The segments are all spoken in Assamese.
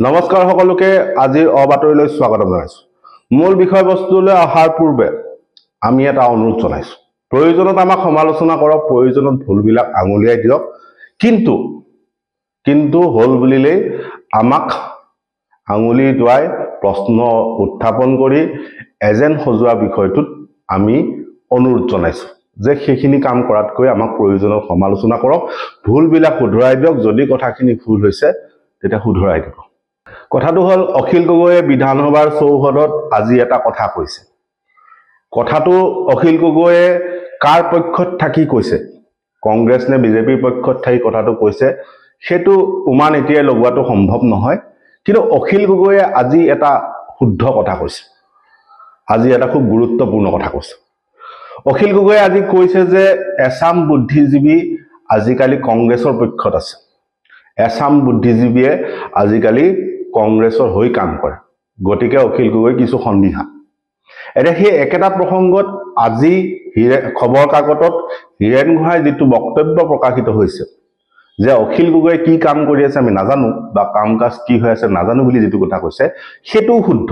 নমস্কাৰ সকলোকে আজিৰ অবাতৰিলৈ স্বাগতম জনাইছো। মূল বিষয়বস্তুলৈ অহাৰ পূৰ্বে আমি এটা অনুৰোধ জনাইছো। প্ৰয়োজনত আমাক সমালোচনা কৰক, প্ৰয়োজনত ভুলবিলাক আঙুলিয়াই দিয়ক, কিন্তু হল বুলিলেই আমাক আঙুলি দুৱাই প্ৰশ্ন উত্থাপন কৰি এজেণ্ট সজোৱা বিষয়টোত আমি অনুৰোধ জনাইছো যে সেইখিনি কাম কৰাতকৈ আমাক প্ৰয়োজনত সমালোচনা কৰক, ভুলবিলাক শুধৰাই দিয়ক, যদি কথাখিনি ভুল হৈছে তেতিয়া শুধৰাই দিব। কথাটো হল অখিল গগৈয়ে বিধানসভাৰ চৌহদত আজি এটা কথা কৈছে। কথাটো অখিল গগৈয়ে কাৰ পক্ষত থাকি কৈছে, কংগ্ৰেছ নে বিজেপিৰ পক্ষত থাকি কথাটো কৈছে, সেইটো উমান এতিয়াই লগোৱাটো সম্ভৱ নহয়। কিন্তু অখিল গগৈয়ে আজি এটা শুদ্ধ কথা কৈছে, আজি এটা খুব গুৰুত্বপূৰ্ণ কথা কৈছে। অখিল গগৈয়ে আজি কৈছে যে এছাম বুদ্ধিজীৱী আজিকালি কংগ্ৰেছৰ পক্ষত আছে, এছাম বুদ্ধিজীৱীয়ে আজিকালি কংগ্ৰেছৰ হৈ কাম কৰে, গতিকে অখিল গগৈ কিছু সন্দিহা। এতিয়া সেই একেটা প্ৰসংগত আজি খবৰ কাকতত হীৰেণ গোহাঁই যিটো বক্তব্য প্ৰকাশিত হৈছে যে অখিল গগৈয়ে কি কাম কৰি আছে আমি নাজানো, বা কাম কাজ কি হৈ আছে নাজানো বুলি যিটো কথা কৈছে, সেইটোও শুদ্ধ।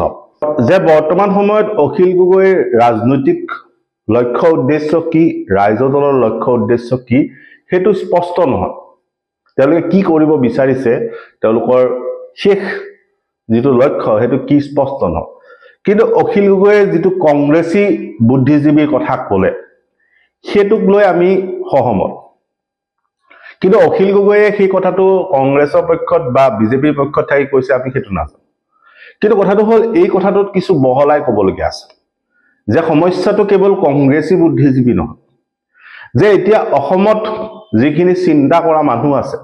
যে বৰ্তমান সময়ত অখিল গগৈৰ ৰাজনৈতিক লক্ষ্য উদ্দেশ্য কি, ৰাইজৰ দলৰ লক্ষ্য উদ্দেশ্য কি, সেইটো স্পষ্ট নহয়। তেওঁলোকে কি কৰিব বিচাৰিছে, তেওঁলোকৰ শেষ যিটো লক্ষ্য সেইটো কি স্পষ্ট নহয়। কিন্তু অখিল গগৈয়ে যিটো কংগ্ৰেছী বুদ্ধিজীৱীৰ কথা ক'লে সেইটোক লৈ আমি সহমত। কিন্তু অখিল গগৈয়ে সেই কথাটো কংগ্ৰেছৰ পক্ষত বা বিজেপিৰ পক্ষত থাকি কৈছে আমি সেইটো নাজানো। কিন্তু কথাটো হ'ল এই কথাটোত কিছু বহলাই ক'বলগীয়া আছে যে সমস্যাটো কেৱল কংগ্ৰেছী বুদ্ধিজীৱী নহয়, যে এতিয়া অসমত যিখিনি চিন্তা কৰা মানুহ আছে,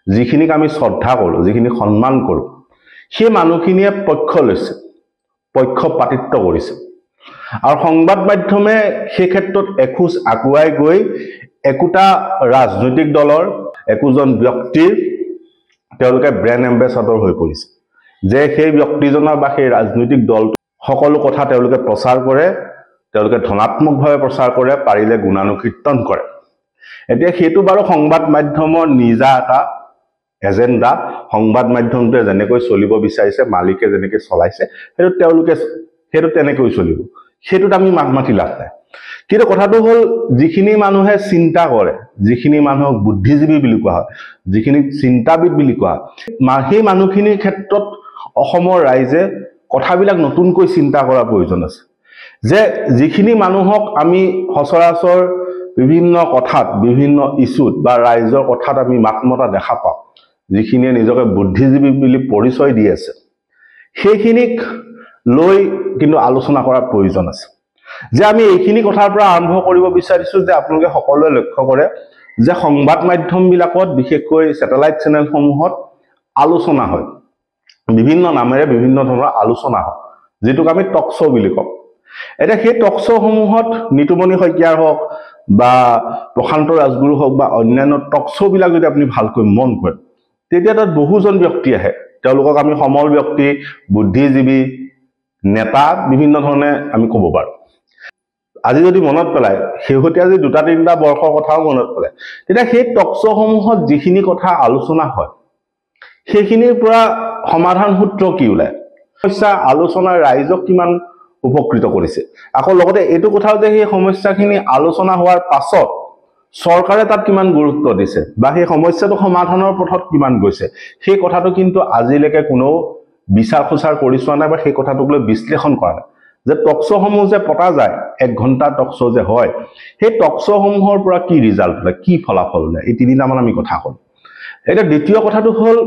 যিখিনিক আমি শ্ৰদ্ধা কৰোঁ, যিখিনি সন্মান কৰোঁ, সেই মানুহখিনিয়ে পক্ষ লৈছে, পক্ষপাতিত্ব কৰিছে। আৰু সংবাদ মাধ্যমে সেই ক্ষেত্ৰত এখোজ আগুৱাই গৈ একোটা ৰাজনৈতিক দলৰ একোজন ব্যক্তিৰ তেওঁলোকে ব্ৰেণ্ড এম্বেচাডৰ হৈ পৰিছে, যে সেই ব্যক্তিজনৰ বা সেই ৰাজনৈতিক দলটো সকলো কথা তেওঁলোকে প্ৰচাৰ কৰে, তেওঁলোকে ধনাত্মকভাৱে প্ৰচাৰ কৰে, পাৰিলে গুণানুকীৰ্তন কৰে। এতিয়া সেইটো বাৰু সংবাদ মাধ্যমৰ নিজা এটা এজেণ্ডা, সংবাদ মাধ্যমটোৱে যেনেকৈ চলিব বিচাৰিছে, মালিকে যেনেকৈ চলাইছে সেইটো তেনেকৈ চলিব, সেইটোত আমি মাত মাতি লাভ নাই। কিন্তু কথাটো হ'ল যিখিনি মানুহে চিন্তা কৰে, যিখিনি মানুহক বুদ্ধিজীৱী বুলি কোৱা হয়, যিখিনি চিন্তাবিদ বুলি কোৱা হয়, সেই মানুহখিনিৰ ক্ষেত্ৰত অসমৰ ৰাইজে কথাবিলাক নতুনকৈ চিন্তা কৰাৰ প্ৰয়োজন আছে। যে যিখিনি মানুহক আমি সচৰাচৰ বিভিন্ন কথাত, বিভিন্ন ইছ্যুত বা ৰাইজৰ কথাত আমি মাত মতা দেখা পাওঁ, যিখিনিয়ে নিজকে বুদ্ধিজীৱী বুলি পৰিচয় দি আছে, সেইখিনিক লৈ কিন্তু আলোচনা কৰাৰ প্ৰয়োজন আছে। যে আমি এইখিনি কথাৰ পৰা আৰম্ভ কৰিব বিচাৰিছো যে আপোনালোকে সকলোৱে লক্ষ্য কৰে যে সংবাদ মাধ্যমবিলাকত, বিশেষকৈ ছেটেলাইট চেনেলসমূহত আলোচনা হয়, বিভিন্ন নামেৰে বিভিন্ন ধৰণৰ আলোচনা হয়, যিটোক আমি টক শ্ব' বুলি কওঁ। এতিয়া সেই টক শ্ব'সমূহত নিতুমণি শইকীয়াৰ হওক বা প্ৰশান্ত ৰাজগুৰু হওক বা অন্যান্য টক শ্ব'বিলাক যদি আপুনি ভালকৈ মন কৰে, তেতিয়া তাত বহুজন ব্যক্তি আহে, তেওঁলোকক আমি সমল ব্যক্তি, বুদ্ধিজীৱী, নেতা বিভিন্ন ধৰণে আমি ক'ব পাৰোঁ। আজি যদি মনত পেলায়, শেহতীয়া যি 2-3টা বৰ্ষৰ কথাও মনত পেলায়, তেতিয়া সেই টক শ্ব'সমূহত যিখিনি কথা আলোচনা হয় সেইখিনিৰ পৰা সমাধান সূত্ৰ কি ওলায়, সমস্যা আলোচনাৰ ৰাইজক কিমান উপকৃত কৰিছে, আকৌ লগতে এইটো কথাও যে সেই সমস্যাখিনি আলোচনা হোৱাৰ পাছত চৰকাৰে তাত কিমান গুৰুত্ব দিছে বা সেই সমস্যাটো সমাধানৰ পথত কিমান গৈছে, সেই কথাটো কিন্তু আজিলৈকে কোনেও বিচাৰ খোচাৰ কৰি চোৱা নাই বা সেই কথাটোক লৈ বিশ্লেষণ কৰা নাই। যে টক শ্ব'সমূহ যে পতা যায়, 1 ঘণ্টা টক শ্ব' যে হয়, সেই টক শ্ব'সমূহৰ পৰা কি ৰিজাল্ট ওলায়, কি ফলাফল ওলায়, এই 3টামান আমি কথা ক'ম। এতিয়া দ্বিতীয় কথাটো হ'ল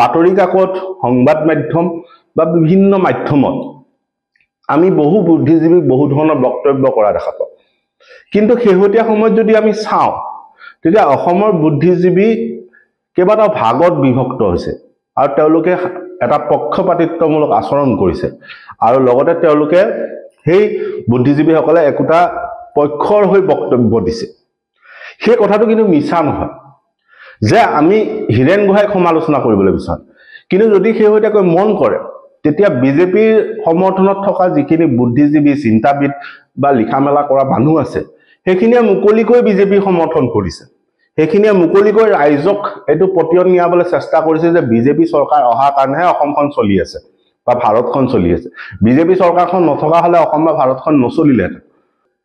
বাতৰি কাকত, সংবাদ মাধ্যম বা বিভিন্ন মাধ্যমত আমি বহু বুদ্ধিজীৱীক বহু ধৰণৰ বক্তব্য কৰা দেখা পাওঁ। কিন্তু শেহতীয়া সময়ত যদি আমি চাওঁ, তেতিয়া অসমৰ বুদ্ধিজীৱী কেইবাটাও ভাগত বিভক্ত হৈছে আৰু তেওঁলোকে এটা পক্ষপাতিত্বমূলক আচৰণ কৰিছে, আৰু লগতে তেওঁলোকে সেই বুদ্ধিজীৱীসকলে একোটা পক্ষৰ হৈ বক্তব্য দিছে। সেই কথাটো কিন্তু মিছা নহয় যে আমি হীৰেণ গোহাঁইক সমালোচনা কৰিবলৈ বিচাৰোঁ, কিন্তু যদি শেহতীয়াকৈ মন কৰে তেতিয়া বিজেপিৰ সমৰ্থনত থকা যিখিনি বুদ্ধিজীৱী, চিন্তাবিদ বা লিখা মেলা কৰা মানুহ আছে, সেইখিনিয়ে মুকলিকৈ বিজেপিৰ সমৰ্থন কৰিছে। সেইখিনিয়ে মুকলিকৈ ৰাইজক এইটো পতিয়ন নিয়াবলৈ চেষ্টা কৰিছে যে বিজেপি চৰকাৰ অহাৰ কাৰণেহে অসমখন চলি আছে বা ভাৰতখন চলি আছে। বিজেপি চৰকাৰখন নথকা হলে অসম বা ভাৰতখন নচলিলেহেঁতেন।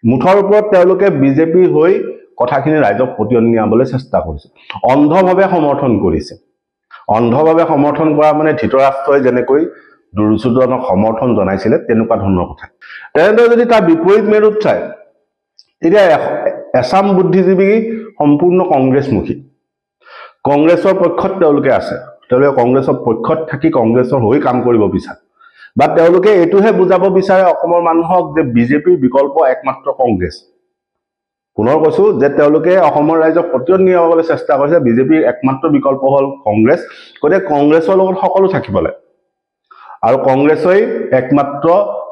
মুঠৰ ওপৰত তেওঁলোকে বিজেপি হৈ কথাখিনি ৰাইজক পতিয়ন নিয়াবলৈ চেষ্টা কৰিছে, অন্ধভাৱে সমৰ্থন কৰিছে। অন্ধভাৱে সমৰ্থন কৰা মানে ধৃতৰাষ্ট্ৰই যেনেকৈ দুৰ্যোধনক সমৰ্থন জনাইছিলে তেনেকুৱা ধৰণৰ কথা। তেনেদৰে যদি তাৰ বিপৰীত মেৰুত চায়, তেতিয়া এছাম বুদ্ধিজীৱী সম্পূৰ্ণ কংগ্ৰেছমুখী, কংগ্ৰেছৰ পক্ষত তেওঁলোকে আছে। তেওঁলোকে কংগ্ৰেছৰ পক্ষত থাকি কংগ্ৰেছৰ হৈ কাম কৰিব বিচাৰে, বা তেওঁলোকে এইটোহে বুজাব বিচাৰে অসমৰ মানুহক যে বিজেপিৰ বিকল্প একমাত্ৰ কংগ্ৰেছ। পুনৰ কৈছো যে তেওঁলোকে অসমৰ ৰাইজক পতিয়ন নিয়াবলৈ চেষ্টা কৰিছে বিজেপিৰ একমাত্ৰ বিকল্প হল কংগ্ৰেছ, গতিকে কংগ্ৰেছৰ লগত সকলো থাকিব লাগে আৰু কংগ্ৰেছই একমাত্ৰ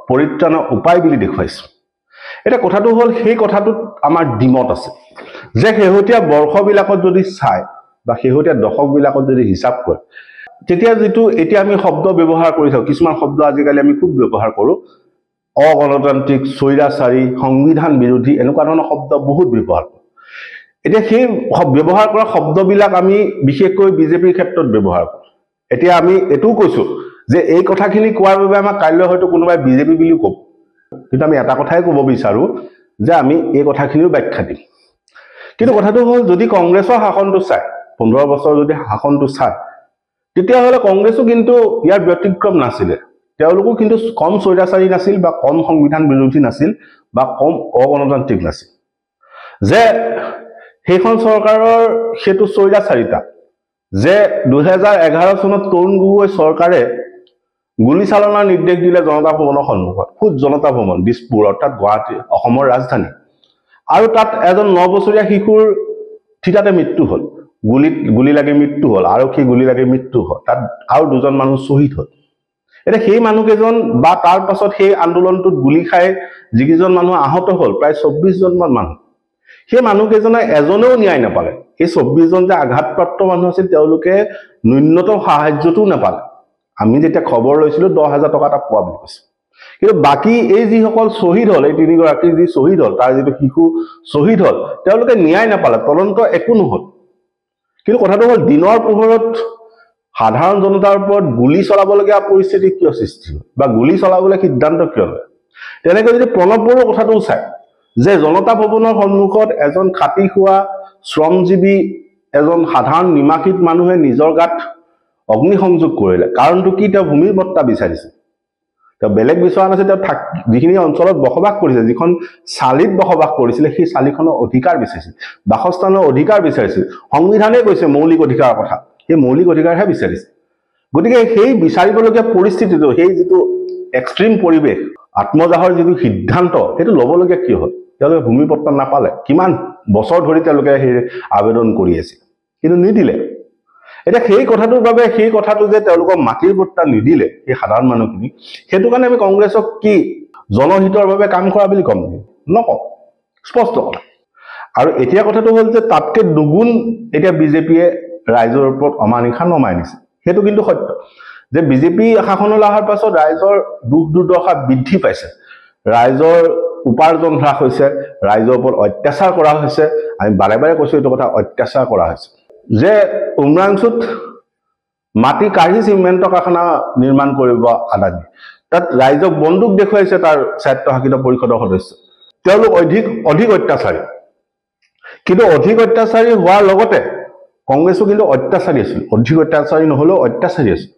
পৰিত্ৰাণৰ উপায় বুলি দেখুৱাইছে। এতিয়া কথাটো হল, সেই কথাটোত আমাৰ ডিমত আছে যে শেহতীয়া বৰ্ষবিলাকত যদি চায় বা শেহতীয়া দশকবিলাকত যদি হিচাপ কৰে, তেতিয়া যিটো এতিয়া আমি শব্দ ব্যৱহাৰ কৰি থাকোঁ, কিছুমান শব্দ আজিকালি আমি খুব ব্যৱহাৰ কৰোঁ, অগণতান্ত্ৰিক, স্বৈৰাচাৰী, সংবিধান বিৰোধী, এনেকুৱা ধৰণৰ শব্দ বহুত ব্যৱহাৰ কৰোঁ। এতিয়া সেই ব্যৱহাৰ কৰা শব্দবিলাক আমি বিশেষকৈ বিজেপিৰ ক্ষেত্ৰত ব্যৱহাৰ কৰোঁ। এতিয়া আমি এইটোও কৈছো যে এই কথাখিনি কোৱাৰ বাবে আমাক কাইলৈ হয়তো কোনোবাই বিজেপি বুলিও ক'ব, কিন্তু আমি এটা কথাই ক'ব বিচাৰো যে আমি এই কথাখিনিও ব্যাখ্যা দিম। কিন্তু কথাটো হ'ল, যদি কংগ্ৰেছৰ শাসনটো চায়, 15 বছৰ যদি শাসনটো চায়, তেতিয়াহ'লে কংগ্ৰেছো কিন্তু ইয়াৰ ব্যতিক্ৰম নাছিলে। তেওঁলোকো কিন্তু কম স্বৈৰাচাৰী নাছিল বা কম সংবিধান বিৰোধী নাছিল বা কম অগণতান্ত্ৰিক নাছিল। যে সেইখন চৰকাৰৰ সেইটো স্বৈৰাচাৰিতা যে 2011 চনত তৰুণ গগৈ চৰকাৰে গুলীচালনাৰ নিৰ্দেশ দিলে জনতা ভৱনৰ সন্মুখত, খুদ জনতা ভৱন দিছপুৰ অৰ্থাৎ গুৱাহাটী অসমৰ ৰাজধানী, আৰু তাত এজন 9 বছৰীয়া শিশুৰ থিতাতে মৃত্যু হল, গুলি লাগি মৃত্যু হল, আৰক্ষী গুলি লাগি মৃত্যু হল, তাত আৰু 2জন মানুহ শ্বহীদ হল। এতিয়া সেই মানুহকেইজন বা তাৰ পাছত সেই আন্দোলনটোত গুলি খাই যিকেইজন মানুহ আহত হল, প্ৰায় 24জন মান মানুহ, সেই মানুহকেইজনে এজনেও ন্যায় নাপালে। সেই 24জন যে আঘাতপ্ৰাপ্ত মানুহ আছিল, তেওঁলোকে ন্যূনতম সাহায্যটোও নাপালে। আমি যেতিয়া খবৰ লৈছিলো 10,000 টকা এটা পোৱা বুলি কৈছে, কিন্তু বাকী এই যিসকল শ্বহীদ হল, এই 3গৰাকী যি শ্বহীদ হল, তাৰ যিটো শিশু শ্বহীদ হল, তেওঁলোকে ন্যায় নাপালে, তদন্ত একো নহল। কিন্তু কথাটো হল, দিনৰ পোহৰত সাধাৰণ জনতাৰ ওপৰত গুলি চলাবলগীয়া পৰিস্থিতি কিয় সৃষ্টি হয় বা গুলি চলাবলৈ সিদ্ধান্ত কিয় লয়? তেনেকৈ যদি প্ৰণৱ বড়োৰ কথাটোও চায়, যে জনতা ভৱনৰ সন্মুখত এজন খাটি খোৱা শ্ৰমজীৱী এজন সাধাৰণ নিমাখিত মানুহে নিজৰ গাত অগ্নিসংযোগ কৰিলে, কাৰণটো কি? তেওঁ ভূমিৰ বৰ্তা বিচাৰিছে, তেওঁ বেলেগ বিচৰা নাছিল। তেওঁ যিখিনি অঞ্চলত বসবাস কৰিছে, যিখন চালিত বসবাস কৰিছিলে, সেই চালিখনৰ অধিকাৰ বিচাৰিছিল, বাসস্থানৰ অধিকাৰ বিচাৰিছিল। সংবিধানে কৈছে মৌলিক অধিকাৰৰ কথা, সেই মৌলিক অধিকাৰহে বিচাৰিছে। গতিকে সেই বিচাৰিবলগীয়া পৰিস্থিতিটো, সেই যিটো এক্সট্ৰিম পৰিৱেশ, আত্মদাহৰ যিটো সিদ্ধান্ত, সেইটো ল'বলগীয়া কিয় হ'ল? তেওঁলোকে ভূমি পট্টা নাপালে, কিমান বছৰ ধৰি তেওঁলোকে সেই আবেদন কৰি আছিল, কিন্তু নিদিলে। এতিয়া সেই কথাটোৰ বাবে, সেই কথাটো যে তেওঁলোকক মাটিৰ পট্টা নিদিলে সেই সাধাৰণ মানুহখিনি, সেইটো কাৰণে আমি কংগ্ৰেছক কি জনহিতৰ বাবে কাম কৰা বুলি কম নেকি? নকওঁ, স্পষ্ট কথা। আৰু এতিয়া কথাটো হ'ল যে তাতকে দুগুণ এতিয়া বিজেপিয়ে ৰাইজৰ ওপৰত অমানিশা নমাই নিছে। সেইটো কিন্তু সত্য যে বিজেপি শাসনলৈ অহাৰ পাছত ৰাইজৰ দুখ দুৰ্দশা বৃদ্ধি পাইছে, ৰাইজৰ উপাৰ্জন হ্ৰাস হৈছে, ৰাইজৰ ওপৰত অত্যাচাৰ কৰা হৈছে। আমি বাৰে বাৰে কৈছো এইটো কথা, অত্যাচাৰ কৰা হৈছে। যে উমৰাংচুত মাটি কাঢ়ি চিমেণ্ট কাৰখানা নিৰ্মাণ কৰিব আদানী, তাত ৰাইজক বন্দুক দেখুৱাইছে তাৰ স্বায়ত্তশাসিত পৰিষদৰ সদস্য। তেওঁলোক অধিক অত্যাচাৰী, কিন্তু অধিক অত্যাচাৰী হোৱাৰ লগতে কংগ্ৰেছো কিন্তু অত্যাচাৰী আছিল, অধিক অত্যাচাৰী নহলেও অত্যাচাৰী আছিল।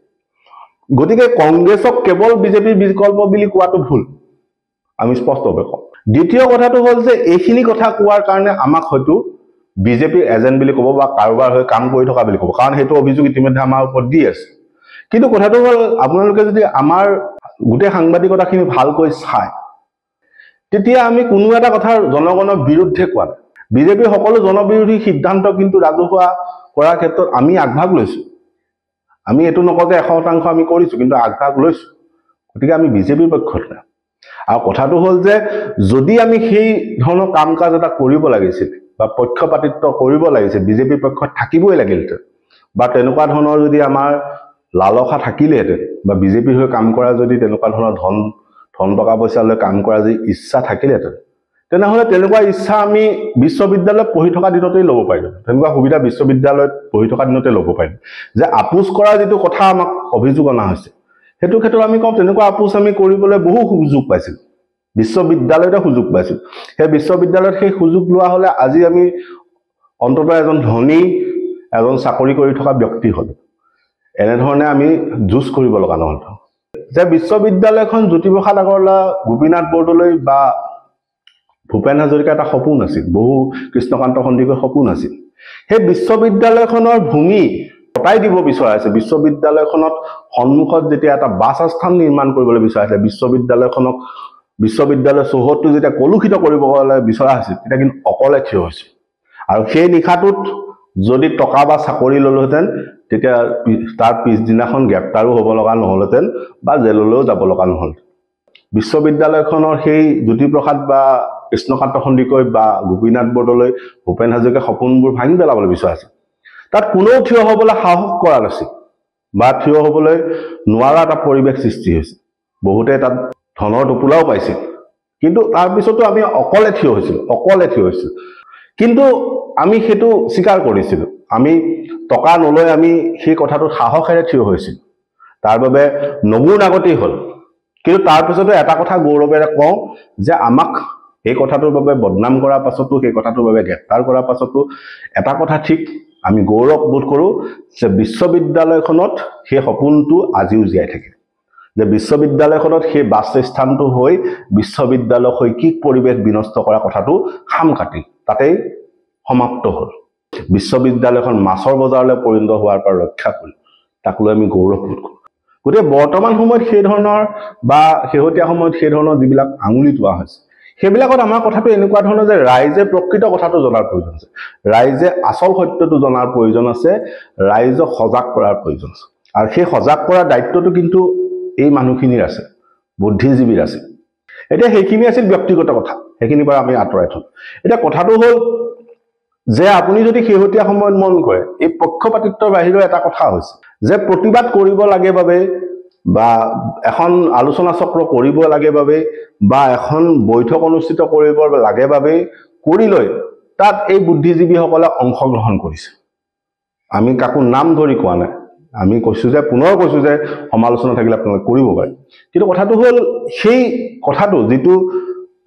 গতিকে কংগ্ৰেছক কেৱল বিজেপিৰ বিকল্প বুলি কোৱাটো ভুল, আমি স্পষ্টভাৱে কওঁ। দ্বিতীয় কথাটো হ'ল যে এইখিনি কথা কোৱাৰ কাৰণে আমাক হয়তো বিজেপিৰ এজেণ্ট বুলি ক'ব বা কাৰোবাৰ হৈ কাম কৰি থকা বুলি ক'ব, কাৰণ সেইটো অভিযোগ ইতিমধ্যে আমাৰ ওপৰত দি আছে। কিন্তু কথাটো হ'ল, আপোনালোকে যদি আমাৰ গোটেই সাংবাদিকতাখিনি ভালকৈ চায়, তেতিয়া আমি কোনো এটা কথাৰ জনগণৰ বিৰুদ্ধে কোৱা নাই। বিজেপিৰ সকলো জনবিৰোধী সিদ্ধান্ত কিন্তু ৰাজহুৱা কৰাৰ ক্ষেত্ৰত আমি আগভাগ লৈছো। আমি এইটো নকওঁ যে 100% আমি কৰিছো, কিন্তু আগভাগ লৈছো। গতিকে আমি বিজেপিৰ পক্ষত নাই। আৰু কথাটো হ'ল যে যদি আমি সেই ধৰণৰ কাম কাজ এটা কৰিব লাগিছিল বা পক্ষপাতিত্ব কৰিব লাগিছিল, বিজেপিৰ পক্ষত থাকিবই লাগিলহেঁতেন, বা তেনেকুৱা ধৰণৰ যদি আমাৰ লালসা থাকিলেহেঁতেন, বা বিজেপিৰ হৈ কাম কৰা যদি তেনেকুৱা ধৰণৰ ধন টকা পইচা লৈ কাম কৰা যদি ইচ্ছা থাকিলেহেঁতেন, তেনেহ'লে তেনেকুৱা ইচ্ছা আমি বিশ্ববিদ্যালয়ত পঢ়ি থকা দিনতেই ল'ব পাৰিলোঁ, তেনেকুৱা সুবিধা বিশ্ববিদ্যালয়ত পঢ়ি থকা দিনতে ল'ব পাৰিলোঁ। যে আপোচ কৰা যিটো কথা আমাক অভিযোগ অনা হৈছে, সেইটো ক্ষেত্ৰত আমি কওঁ তেনেকুৱা আপোচ আমি কৰিবলৈ বহু সুযোগ পাইছিলোঁ, বিশ্ববিদ্যালয়তে সুযোগ পাইছিলোঁ। সেই বিশ্ববিদ্যালয়ত সেই সুযোগ লোৱা হ'লে আজি আমি অন্ততঃ এজন ধনী এজন চাকৰি কৰি থকা ব্যক্তি হ'ল, এনেধৰণে আমি যুঁজ কৰিব লগা নহ'ল। যে বিশ্ববিদ্যালয়খন জ্যোতিপ্ৰসাদ আগৰৱালা, গোপীনাথ বৰদলৈ বা ভূপেন হাজৰিকাৰ এটা সপোন আছিল, বহু কৃষ্ণকান্ত সন্দিকৈৰ সপোন আছিল। সেই বিশ্ববিদ্যালয়খনৰ ভূমি হটাই দিব বিচৰা হৈছে। বিশ্ববিদ্যালয়খনত সন্মুখত যেতিয়া এটা বাছ আস্থান নিৰ্মাণ কৰিবলৈ বিচৰা হৈছিলে, বিশ্ববিদ্যালয় চৌহদটো যেতিয়া কলুষিত কৰিবলৈ বিচৰা হৈছিল, তেতিয়া কিন্তু অকলে থিয় হৈছিল। আৰু সেই নিশাটোত যদি টকা বা চাকৰি ল'লোহেঁতেন, তেতিয়া তাৰ পিছদিনাখন গ্ৰেপ্তাৰো হ'ব লগা নহ'লহেঁতেন বা জেললৈও যাব লগা নহ'লহেঁতেন। বিশ্ববিদ্যালয়খনৰ সেই জ্যোতিপ্ৰসাদ বা কৃষ্ণকান্ত সন্দিকৈ বা গোপীনাথ বৰদলৈ, ভূপেন হাজৰিকাৰ সপোনবোৰ ভাঙি পেলাবলৈ বিচৰা আছিল। তাত কোনেও থিয় হ'বলৈ সাহস কৰা নাছিল বা থিয় হ'বলৈ নোৱাৰা এটা পৰিৱেশ সৃষ্টি হৈছিল। বহুতে তাত ধনৰ টোপোলাও পাইছিল, কিন্তু তাৰপিছতো আমি অকলে থিয় হৈছিলোঁ। কিন্তু আমি সেইটো স্বীকাৰ কৰিছিলোঁ, আমি টকা নলৈ আমি সেই কথাটোত সাহসেৰে থিয় হৈছিলোঁ। তাৰ বাবে নগুণ আগতেই হ'ল। কিন্তু তাৰপিছতো এটা কথা গৌৰৱেৰে কওঁ যে আমাক সেই কথাটোৰ বাবে বদনাম কৰাৰ পাছতো, সেই কথাটোৰ বাবে গ্ৰেপ্তাৰ কৰাৰ পাছতো এটা কথা ঠিক, আমি গৌৰৱ বোধ কৰোঁ যে বিশ্ববিদ্যালয়খনত সেই সপোনটো আজিও জীয়াই থাকে। যে বিশ্ববিদ্যালয়খনত সেই বাছ স্থানটো হৈ বিশ্ববিদ্যালয়ৰ শৈক্ষিক পৰিৱেশ বিনষ্ট কৰা কথাটো খাম কাটি তাতেই সমাপ্ত হ'ল। বিশ্ববিদ্যালয়খন মাছৰ বজাৰলৈ পৰিণত হোৱাৰ পৰা ৰক্ষা কৰি তাক লৈ আমি গৌৰৱ বোধ কৰোঁ। গতিকে বৰ্তমান সময়ত সেই ধৰণৰ বা শেহতীয়া সময়ত সেই ধৰণৰ যিবিলাক আঙুলি টোৱা হৈছে, সেইবিলাকত আমাৰ কথাটো এনেকুৱা ধৰণৰ যে ৰাইজে প্ৰকৃত কথাটো জনাৰ প্ৰয়োজন আছে, ৰাইজে আচল সত্যটো জনাৰ প্ৰয়োজন আছে, ৰাইজক সজাগ কৰাৰ প্ৰয়োজন আছে। আৰু সেই সজাগ কৰাৰ দায়িত্বটো কিন্তু এই মানুহখিনিৰ আছে, বুদ্ধিজীৱীৰ আছে। এতিয়া সেইখিনি আছিল ব্যক্তিগত কথা, সেইখিনিৰ পৰা আমি আঁতৰাই থ'লোঁ। এতিয়া কথাটো হ'ল যে আপুনি যদি শেহতীয়া সময়ত মন কৰে, এই পক্ষপাতিত্বৰ বাহিৰেও এটা কথা হৈছে যে প্ৰতিবাদ কৰিব লাগে বাবে বা এখন আলোচনা চক্ৰ কৰিব লাগে বাবে বা এখন বৈঠক অনুষ্ঠিত কৰিব লাগে বাবে কৰি লৈ তাত এই বুদ্ধিজীৱীসকলে অংশগ্ৰহণ কৰিছে। আমি কাকো নাম ধৰি কোৱা নাই, আমি কৈছোঁ যে পুনৰ কৈছোঁ যে সমালোচনা থাকিলে আপোনালোকে কৰিব পাৰে। কিন্তু কথাটো হ'ল সেই কথাটো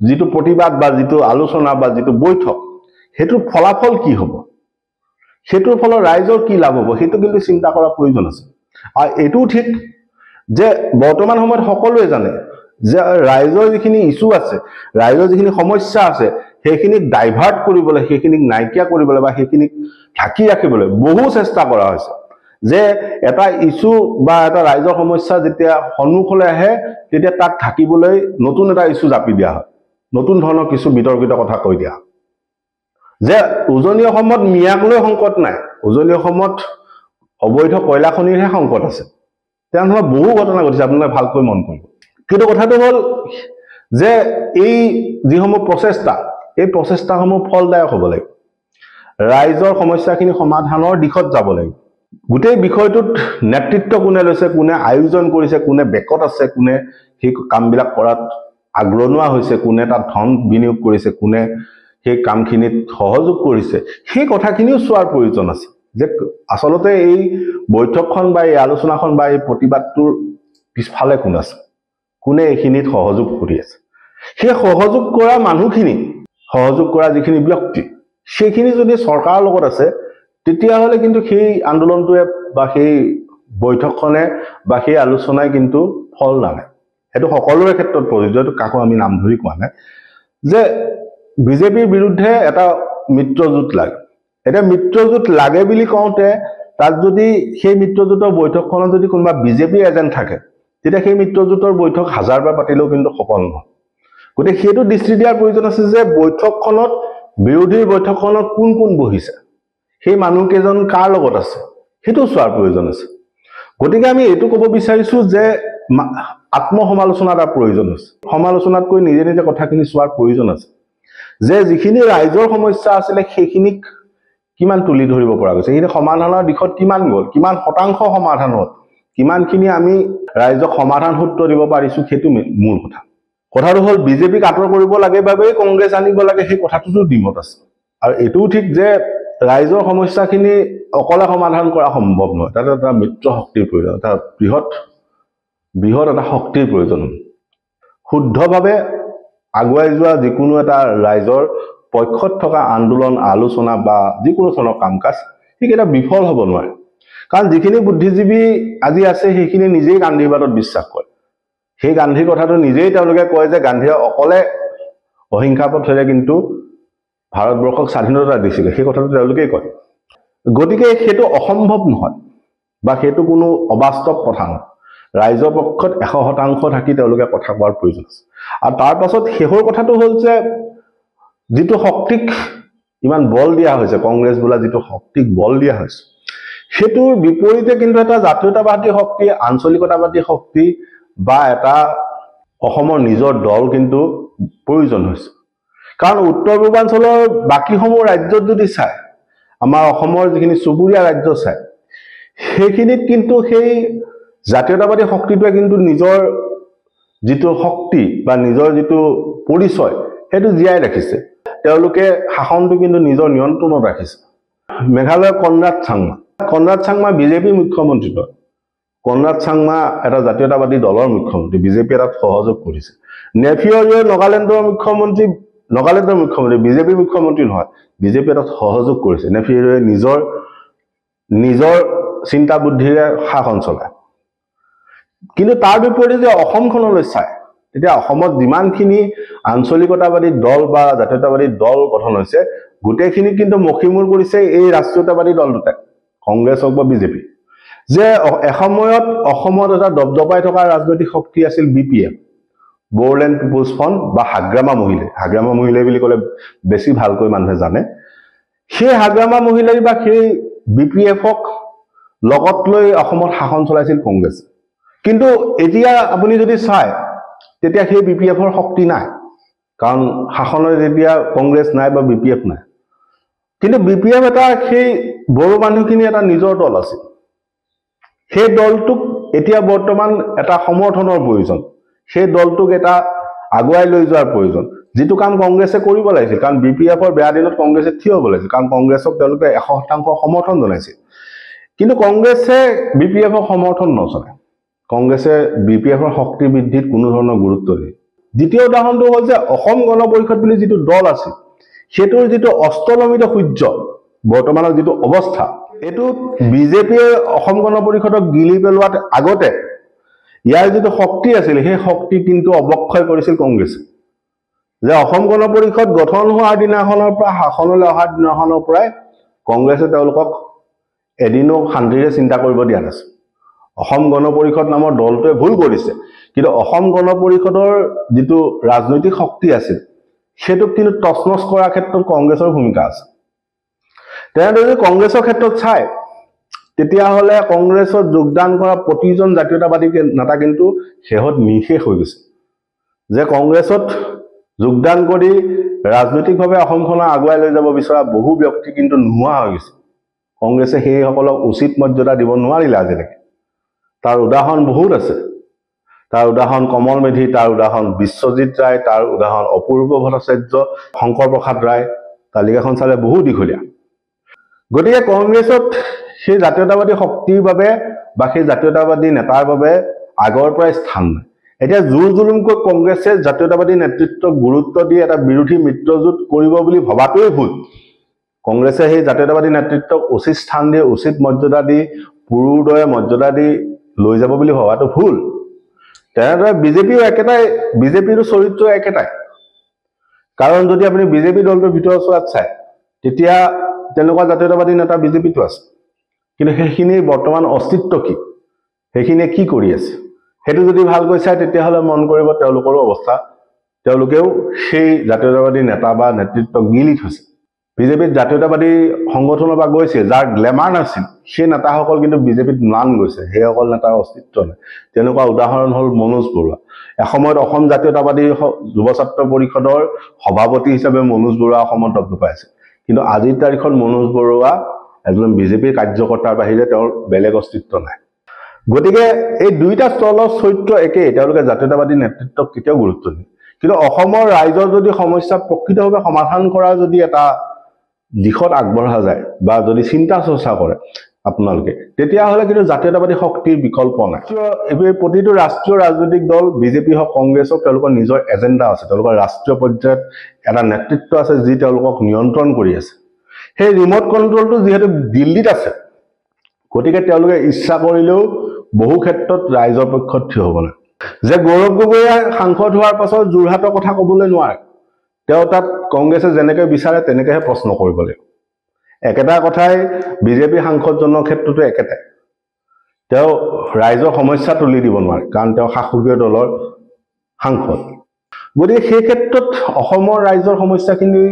যিটো প্ৰতিবাদ বা যিটো আলোচনা বা যিটো বৈঠক, সেইটোৰ ফলাফল কি হ'ব, সেইটোৰ ফলত ৰাইজৰ কি লাভ হ'ব, সেইটো কিন্তু চিন্তা কৰাৰ প্ৰয়োজন আছে। আৰু এইটোও ঠিক যে বৰ্তমান সময়ত সকলোৱে জানে যে ৰাইজৰ যিখিনি ইছ্যু আছে, ৰাইজৰ যিখিনি সমস্যা আছে, সেইখিনিক ডাইভাৰ্ট কৰিবলৈ, সেইখিনিক নাইকিয়া কৰিবলৈ বা সেইখিনিক ঢাকি ৰাখিবলৈ বহু চেষ্টা কৰা হৈছে। যে এটা ইছ্যু বা এটা ৰাইজৰ সমস্যা যেতিয়া সন্মুখলৈ আহে, তেতিয়া তাক ঢাকিবলৈ নতুন এটা ইছ্যু জাপি দিয়া হয়, নতুন ধৰণৰ কিছু বিতৰ্কিত কথা কৈ দিয়া হয়। যে উজনি অসমত মিয়াক লৈ সংকট নাই, উজনি অসমত অবৈধ কয়লা খনিৰহে সংকট আছে। তেনেধৰণৰ বহু ঘটনা ঘটিছে, আপোনালোকে ভালকৈ মন কৰিব। কিন্তু কথাটো হ'ল যে এই যিসমূহ প্ৰচেষ্টা, এই প্ৰচেষ্টাসমূহ ফলদায়ক হ'ব লাগিব, ৰাইজৰ সমস্যাখিনি সমাধানৰ দিশত যাব লাগিব। গোটেই বিষয়টোত নেতৃত্ব কোনে লৈছে, কোনে আয়োজন কৰিছে, কোনে বেকত আছে, কোনে সেই কামবিলাক কৰাত আগৰণুৱা হৈছে, কোনে তাত ধন বিনিয়োগ কৰিছে, কোনে সেই কামখিনিত সহযোগ কৰিছে, সেই কথাখিনিও চোৱাৰ প্ৰয়োজন আছে। যে আচলতে এই বৈঠকখন বা এই আলোচনাখন বা এই প্ৰতিবাদটোৰ পিছফালে কোন আছে, কোনে এইখিনিত সহযোগ কৰি আছে। সেই সহযোগ কৰা মানুহখিনি, সহযোগ কৰা যিখিনি ব্যক্তি, সেইখিনি যদি চৰকাৰৰ লগত আছে, তেতিয়াহ'লে কিন্তু সেই আন্দোলনটোৱে বা সেই বৈঠকখনে বা সেই আলোচনাই কিন্তু ফল নানে। সেইটো সকলোৰে ক্ষেত্ৰত প্ৰযোজ্য, কাকো আমি নাম ধৰি কোৱা নাই। যে বিজেপিৰ বিৰুদ্ধে এটা মিত্ৰজোঁট লাগে, এতিয়া মিত্ৰজোঁট লাগে বুলি কওঁতে তাত যদি সেই মিত্ৰজোঁটৰ বৈঠকখনত যদি কোনোবা বিজেপি এজেণ্ট থাকে, তেতিয়া সেই মিত্ৰজোঁটৰ বৈঠক হাজাৰবাৰ পাতিলেও কিন্তু সফল নহয়। গতিকে সেইটো দৃষ্টি দিয়াৰ প্ৰয়োজন আছে যে বৈঠকখনত, বিৰোধীৰ বৈঠকখনত কোন কোন বহিছে, সেই মানুহকেইজন কাৰ লগত আছে, সেইটো চোৱাৰ প্ৰয়োজন আছে। গতিকে আমি এইটো ক'ব বিচাৰিছোঁ যে আত্মসমালোচনাৰ এটা প্ৰয়োজন আছে, সমালোচনাতকৈ নিজে নিজে কথাখিনি চোৱাৰ প্ৰয়োজন আছে। যে যিখিনি ৰাইজৰ সমস্যা আছিলে সেইখিনিক কিমান তুলি ধৰিব পৰা গৈছে, সেইখিনি সমাধানৰ দিশত কিমান গ'ল, কিমান শতাংশ সমাধান হ'ল, কিমানখিনি আমি ৰাইজক সমাধান সূত্ৰ দিব পাৰিছোঁ, সেইটো মূল কথা। কথাটো হ'ল বিজেপিক আঁতৰ কৰিব লাগে বাবেই কংগ্ৰেছ আনিব লাগে, সেই কথাটোতো দ্বিমত আছে। আৰু এইটোও ঠিক যে ৰাইজৰ সমস্যাখিনি অকলে সমাধান কৰা সম্ভৱ নহয়, তাতে এটা মিত্ৰ শক্তিৰ প্ৰয়োজন, এটা বৃহৎ এটা শক্তিৰ প্ৰয়োজন। শুদ্ধভাৱে আগুৱাই যোৱা যিকোনো এটা ৰাইজৰ পক্ষত থকা আন্দোলন, আলোচনা বা যিকোনো ধৰণৰ কাম কাজ সেইকেইটা বিফল হ'ব নোৱাৰে। কাৰণ যিখিনি বুদ্ধিজীৱী আজি আছে সেইখিনি নিজেই গান্ধীবাদত বিশ্বাস কৰে। সেই গান্ধীৰ কথাটো নিজেই তেওঁলোকে কয় যে গান্ধীয়ে অকলে অহিংসা পথেৰে কিন্তু ভাৰতবৰ্ষক স্বাধীনতা দিছিলে, সেই কথাটো তেওঁলোকেই কয়। গতিকে সেইটো অসম্ভৱ নহয় বা সেইটো কোনো অবাস্তৱ কথা নহয়। ৰাইজৰ পক্ষত 100% থাকি তেওঁলোকে কথা কোৱাৰ প্ৰয়োজন আছে। আৰু তাৰ পাছত শেষৰ কথাটো হ'ল যে যিটো শক্তিক ইমান বল দিয়া হৈছে, কংগ্ৰেছ বোলা যিটো শক্তিক বল দিয়া হৈছে, সেইটোৰ বিপৰীতে কিন্তু এটা জাতীয়তাবাদী শক্তি, আঞ্চলিকতাবাদী শক্তি বা এটা অসমৰ নিজৰ দল কিন্তু প্ৰয়োজন হৈছে। কাৰণ উত্তৰ পূৰ্বাঞ্চলৰ বাকীসমূহ ৰাজ্যত যদি চায়, আমাৰ অসমৰ যিখিনি চুবুৰীয়া ৰাজ্য চায়, সেইখিনিত কিন্তু সেই জাতীয়তাবাদী শক্তিটোৱে কিন্তু নিজৰ যিটো শক্তি বা নিজৰ যিটো পৰিচয় সেইটো জীয়াই ৰাখিছে। তেওঁলোকে শাসনটো কিন্তু নিজৰ নিয়ন্ত্ৰণত ৰাখিছে। মেঘালয়ৰ কনৰাড চাংমা বিজেপি মুখ্যমন্ত্ৰী নহয়। কনৰাড চাংমা এটা জাতীয়তাবাদী দলৰ মুখ্যমন্ত্ৰী, বিজেপিয়ে তাত সহযোগ কৰিছে। নেফিঅ'য়ে নাগালেণ্ডৰ মুখ্যমন্ত্ৰী বিজেপি মুখ্যমন্ত্ৰী নহয়, বিজেপিয়ে তাত সহযোগ কৰিছে। নেফিঅ'য়ে নিজৰ চিন্তা বুদ্ধিৰে শাসন চলায়। কিন্তু তাৰ বিপৰীতে অসমখনলৈ চায়, তেতিয়া অসমত যিমানখিনি আঞ্চলিকতাবাদী দল বা জাতীয়তাবাদী দল গঠন হৈছে, গোটেইখিনি কিন্তু মষিমূৰ কৰিছে এই ৰাষ্ট্ৰীয়তাবাদী দল দুটাই, কংগ্ৰেছ হওক বা বিজেপি। যে এসময়ত অসমত এটা দপদপাই থকা ৰাজনৈতিক শক্তি আছিল BPF, বড়োলেণ্ড পিপুলছ ফ্ৰণ্ট বা হাগ্ৰামা মহিলাই বুলি ক'লে বেছি ভালকৈ মানুহে জানে। সেই হাগ্ৰামা মহিলাই বা সেই BPFক লগত লৈ অসমত শাসন চলাইছিল কংগ্ৰেছে। কিন্তু এতিয়া আপুনি যদি চায়, তেতিয়া সেই BPFৰ শক্তি নাই, কাৰণ শাসনত এতিয়া কংগ্ৰেছ নাই বা BPF নাই। কিন্তু BPF এটা সেই বড়ো মানুহখিনি এটা নিজৰ দল আছিল। সেই দলটোক এতিয়া বৰ্তমান এটা সমৰ্থনৰ প্ৰয়োজন, সেই দলটোক এটা আগুৱাই লৈ যোৱাৰ প্ৰয়োজন, যিটো কাম কংগ্ৰেছে কৰিব লাগিছিল। কাৰণ BPFৰ বেয়া দিনত কংগ্ৰেছে থিয় হ'ব লাগিছিল, কাৰণ কংগ্ৰেছক তেওঁলোকে 100% সমৰ্থন জনাইছিল। কিন্তু কংগ্ৰেছে BPFক সমৰ্থন নজনায়, কংগ্ৰেছে BPFৰ শক্তি বৃদ্ধিত কোনো ধৰণৰ গুৰুত্ব দিয়ে। দ্বিতীয় উদাহৰণটো হ'ল যে অসম গণ পৰিষদ বুলি যিটো দল আছিল, সেইটোৰ যিটো অস্তলমিত সূৰ্য বৰ্তমানৰ যিটো অৱস্থা, এইটো বিজেপিয়ে অসম গণ পৰিষদক গিলি পেলোৱাত আগতে ইয়াৰ যিটো শক্তি আছিল, সেই শক্তি কিন্তু অৱক্ষয় কৰিছিল কংগ্ৰেছে। যে অসম গণ পৰিষদ গঠন হোৱাৰ দিনাখনৰ পৰা শাসনলৈ অহাৰ দিনাখনৰ পৰাই কংগ্ৰেছে তেওঁলোকক এদিনো শান্তিৰে চিন্তা কৰিব দিয়া নাছিল। অসম গণ পৰিষদ নামৰ দলটোৱে ভুল কৰিছে, কিন্তু অসম গণ পৰিষদৰ যিটো ৰাজনৈতিক শক্তি আছিল, সেইটোক কিন্তু তছনছ কৰাৰ ক্ষেত্ৰত কংগ্ৰেছৰ ভূমিকা আছে। তেনেদৰে যদি কংগ্ৰেছৰ ক্ষেত্ৰত চায়, তেতিয়াহ'লে কংগ্ৰেছত যোগদান কৰা প্ৰতিজন জাতীয়তাবাদী নেতা কিন্তু শেহত নিঃশেষ হৈ গৈছে। যে কংগ্ৰেছত যোগদান কৰি ৰাজনৈতিকভাৱে অসমখনক আগুৱাই লৈ যাব বিচৰা বহু ব্যক্তি কিন্তু নোহোৱা হৈ গৈছে। কংগ্ৰেছে সেইসকলক উচিত মৰ্যাদা দিব নোৱাৰিলে আজিলৈকে। তাৰ উদাহৰণ বহুত আছে। তাৰ উদাহৰণ কমল মেধি, তাৰ উদাহৰণ বিশ্বজিৎ ৰায়, তাৰ উদাহৰণ অপূৰ্ব ভট্টাচাৰ্য, শংকৰ প্ৰসাদ ৰায়, তালিকাখন চালে বহু দীঘলীয়া। গতিকে কংগ্ৰেছত সেই জাতীয়তাবাদী শক্তিৰ বাবে বা সেই জাতীয়তাবাদী নেতাৰ বাবে আগৰ পৰাই স্থান নাই। এতিয়া জোৰ জুলুমকৈ কংগ্ৰেছে জাতীয়তাবাদী নেতৃত্বক গুৰুত্ব দি এটা বিৰোধী মিত্ৰজোঁট কৰিব বুলি ভবাটোৱেই ভুল। কংগ্ৰেছে সেই জাতীয়তাবাদী নেতৃত্বক উচিত স্থান দি, উচিত মৰ্যাদা দি, পুৰুৰ দৰে মৰ্যাদা দি লৈ যাব বুলি ভবাটো ভুল। তেনেদৰে বিজেপিৰো চৰিত্ৰ একেটাই। কাৰণ যদি আপুনি বিজেপি দলটোৰ ভিতৰচোৱাত চায়, তেতিয়া তেনেকুৱা জাতীয়তাবাদী নেতা বিজেপিতো আছে, কিন্তু সেইখিনিৰ বৰ্তমান অস্তিত্ব কি, সেইখিনিয়ে কি কৰি আছে, সেইটো যদি ভালকৈ চায় তেতিয়াহ'লে মন কৰিব তেওঁলোকৰো অৱস্থা, তেওঁলোকেও সেই জাতীয়তাবাদী নেতা বা নেতৃত্বক গিলি থৈছে। বিজেপিত জাতীয়তাবাদী সংগঠনৰ পৰা গৈছিল, যাৰ গ্লেমাৰ নাছিল, সেই নেতাসকল কিন্তু বিজেপিত ম্লান গৈছে, সেইসকল নেতাৰ অস্তিত্ব নাই। তেনেকুৱা উদাহৰণ হ'ল মনোজ বৰুৱা। এসময়ত অসম জাতীয়তাবাদী যুৱ ছাত্ৰ পৰিষদৰ সভাপতি হিচাপে মনোজ বৰুৱা অসমত দপদপাই আছে, কিন্তু আজিৰ তাৰিখত মনোজ বৰুৱা এজন বিজেপিৰ কাৰ্যকৰ্তাৰ বাহিৰে তেওঁৰ বেলেগ অস্তিত্ব নাই। গতিকে এই দুইটা দলৰ চৰিত্ৰ একেই, তেওঁলোকে জাতীয়তাবাদী নেতৃত্বক কেতিয়াও গুৰুত্ব দিয়ে। কিন্তু অসমৰ ৰাইজৰ যদি সমস্যা প্ৰকৃতভাৱে সমাধান কৰা যদি এটা দিশত আগবঢ়া যায় বা যদি চিন্তা চৰ্চা কৰে আপোনালোকে, তেতিয়াহ'লে কিন্তু জাতীয়তাবাদী শক্তিৰ বিকল্প নাই। প্ৰতিটো ৰাষ্ট্ৰীয় ৰাজনৈতিক দল, বিজেপি হওক কংগ্ৰেছ হওক, তেওঁলোকৰ নিজৰ এজেণ্ডা আছে, তেওঁলোকৰ ৰাষ্ট্ৰীয় পৰ্যায়ত এটা নেতৃত্ব আছে যি তেওঁলোকক নিয়ন্ত্ৰণ কৰি আছে। সেই ৰিমট কণ্ট্ৰলটো যিহেতু দিল্লীত আছে, গতিকে তেওঁলোকে ইচ্ছা কৰিলেও বহু ক্ষেত্ৰত ৰাইজৰ পক্ষত থিয় হ'ব নাই। যে গৌৰৱ গগৈয়ে সাংসদ হোৱাৰ পাছত যোৰহাটৰ কথা ক'বলৈ নোৱাৰে, তেওঁ তাত কংগ্ৰেছে যেনেকৈ বিচাৰে তেনেকৈহে প্ৰশ্ন কৰিব লাগিব। একেটা কথাই বিজেপি সাংসদজনৰ ক্ষেত্ৰতো একেটাই, তেওঁ ৰাইজৰ সমস্যা তুলি দিব নোৱাৰে, কাৰণ তেওঁ শাসকীয় দলৰ সাংসদ। গতিকে সেই ক্ষেত্ৰত অসমৰ ৰাইজৰ সমস্যাখিনি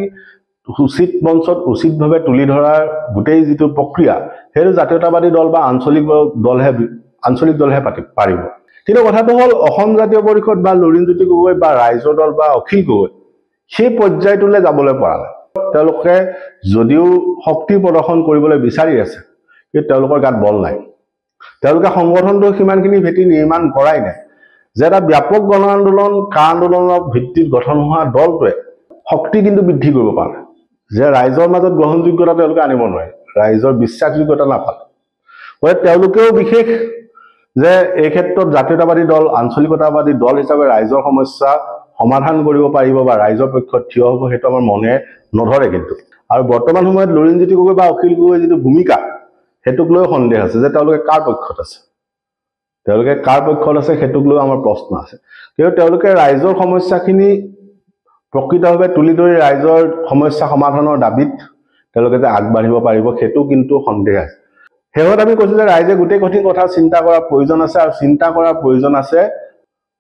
উচিত মঞ্চত উচিতভাৱে তুলি ধৰাৰ গোটেই যিটো প্ৰক্ৰিয়া, সেইটো জাতীয়তাবাদী দল বা আঞ্চলিক দলহে পাৰিব। কিন্তু কথাটো হ'ল, অসম জাতীয় পৰিষদ বা লুৰিণজ্যোতি গগৈ বা ৰাইজৰ দল বা অখিল গগৈ সেই পৰ্যায়টোলৈ যাবলৈ পৰা নাই। তেওঁলোকে যদিও শক্তি প্ৰদৰ্শন কৰিবলৈ বিচাৰি আছে, কিন্তু তেওঁলোকৰ গাত বল নাই। তেওঁলোকে সংগঠনটো সিমানখিনি ভেটি নিৰ্মাণ কৰাই নাই যে এটা ব্যাপক গণ আন্দোলন, কা আন্দোলনৰ ভিত্তিত গঠন হোৱা দলটোৱে শক্তি কিন্তু বৃদ্ধি কৰিব পাৰে, যে ৰাইজৰ মাজত গ্ৰহণযোগ্যতা তেওঁলোকে আনিব নোৱাৰে, ৰাইজৰ বিশ্বাসযোগ্যতা নাপালে। গতিকে তেওঁলোকেও বিশেষ যে এই ক্ষেত্ৰত জাতীয়তাবাদী দল, আঞ্চলিকতাবাদী দল হিচাপে ৰাইজৰ সমস্যা সমাধান কৰিব পাৰিব বা ৰাইজৰ পক্ষত থিয় হ'ব, সেইটো আমাৰ মনে নধৰে। কিন্তু আৰু বৰ্তমান সময়ত লুৰিণজ্যোতি গগৈ বা অখিল গগৈৰ যিটো ভূমিকা, সেইটোক লৈ সন্দেহ আছে যে তেওঁলোকে কাৰ পক্ষত আছে, সেইটোক লৈ আমাৰ প্ৰশ্ন আছে। কিন্তু তেওঁলোকে ৰাইজৰ সমস্যাখিনি প্ৰকৃতভাৱে তুলি ধৰি ৰাইজৰ সমস্যা সমাধানৰ দাবীত তেওঁলোকে যে আগবাঢ়িব পাৰিব, সেইটো কিন্তু সন্দেহ আছে। শেষত আমি কৈছো যে ৰাইজে গোটেই কঠিন কথা চিন্তা কৰাৰ প্ৰয়োজন আছে, আৰু চিন্তা কৰাৰ প্ৰয়োজন আছে।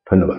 ধন্যবাদ।